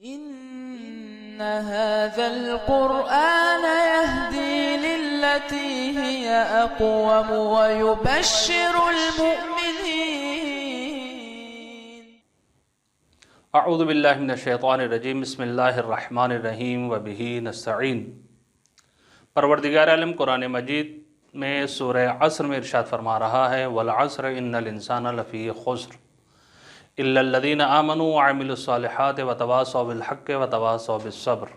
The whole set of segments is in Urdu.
إن هذا القرآن يهدي للتي هي أقوم ويبشر المؤمنين. اعوذ باللہ من الشیطان الرجیم. بسم اللہ الرحمن الرحیم وبہ نستعین. پروردگار عالم قرآن مجید میں سورہ عصر میں ارشاد فرما رہا ہے والعصر ان الانسان لفی خسر الا الذین آمنوا وعملوا الصالحات وتواصوا بالحق وتواصوا بالصبر.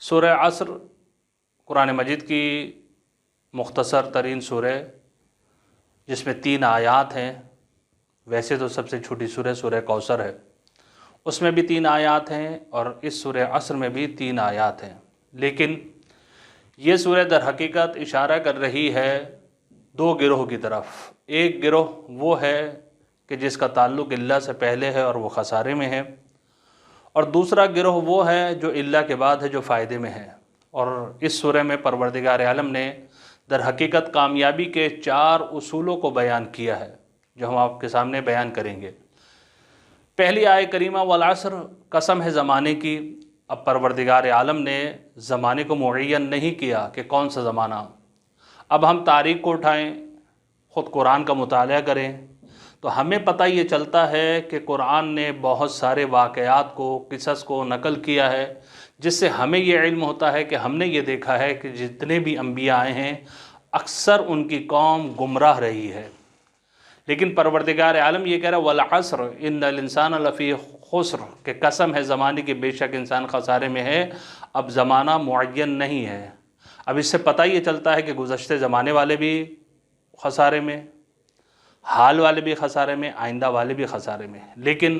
سورہ عصر قرآن مجید کی مختصر ترین سورہ جس میں 3 آیات ہیں. ویسے تو سب سے چھوٹی سورہ کوثر ہے، اس میں بھی 3 آیات ہیں اور اس سورہ عصر میں بھی 3 آیات ہیں. لیکن یہ سورہ در حقیقت اشارہ کر رہی ہے 2 گروہ کی طرف. ایک گروہ وہ ہے کہ جس کا تعلق اللہ سے پہلے ہے اور وہ خسارے میں ہے، اور دوسرا گروہ وہ ہے جو اللہ کے بعد ہے جو فائدے میں ہے. اور اس سورہ میں پروردگار عالم نے در حقیقت کامیابی کے 4 اصولوں کو بیان کیا ہے جو ہم آپ کے سامنے بیان کریں گے. پہلی آیت کریمہ والعصر قسم ہے زمانے کی. اب پروردگار عالم نے زمانے کو معین نہیں کیا کہ کون سا زمانہ. اب ہم تاریخ کو اٹھائیں، خود قرآن کا مطالعہ کریں تو ہمیں پتہ یہ چلتا ہے کہ قرآن نے بہت سارے واقعات کو، قصص کو نقل کیا ہے، جس سے ہمیں یہ علم ہوتا ہے کہ ہم نے یہ دیکھا ہے کہ جتنے بھی انبیاء آئے ہیں اکثر ان کی قوم گمراہ رہی ہے. لیکن پروردگار عالم یہ کہہ رہا ہے والعصر ان الانسان لفی خسر، کہ قسم ہے زمانے کی بے شک انسان خسارے میں ہے. اب زمانہ معین نہیں ہے. اب اس سے پتہ یہ چلتا ہے کہ گزشتے زمانے والے بھی خسارے میں، حال والے بھی خسارے میں، آئندہ والے بھی خسارے میں. لیکن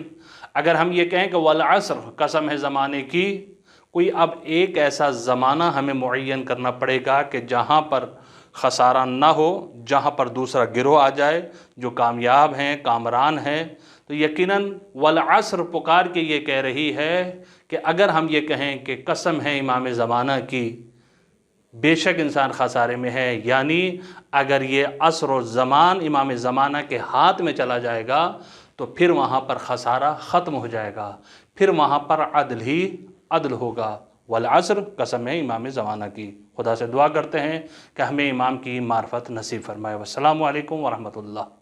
اگر ہم یہ کہیں کہ والعصر قسم ہے زمانے کی، کوئی اب ایک ایسا زمانہ ہمیں معین کرنا پڑے گا کہ جہاں پر خسارہ نہ ہو، جہاں پر دوسرا گروہ آ جائے جو کامیاب ہیں، کامران ہیں. تو یقیناً والعصر پکار کے یہ کہہ رہی ہے کہ اگر ہم یہ کہیں کہ قسم ہے امام زمانہ کی، بے شک انسان خسارے میں ہے، یعنی اگر یہ عصر و زمان امام زمانہ کے ہاتھ میں چلا جائے گا تو پھر وہاں پر خسارہ ختم ہو جائے گا، پھر وہاں پر عدل ہی عدل ہوگا. والعصر قسم ہے امام زمانہ کی. خدا سے دعا کرتے ہیں کہ ہمیں امام کی معرفت نصیب فرمائے. والسلام علیکم ورحمۃ اللہ.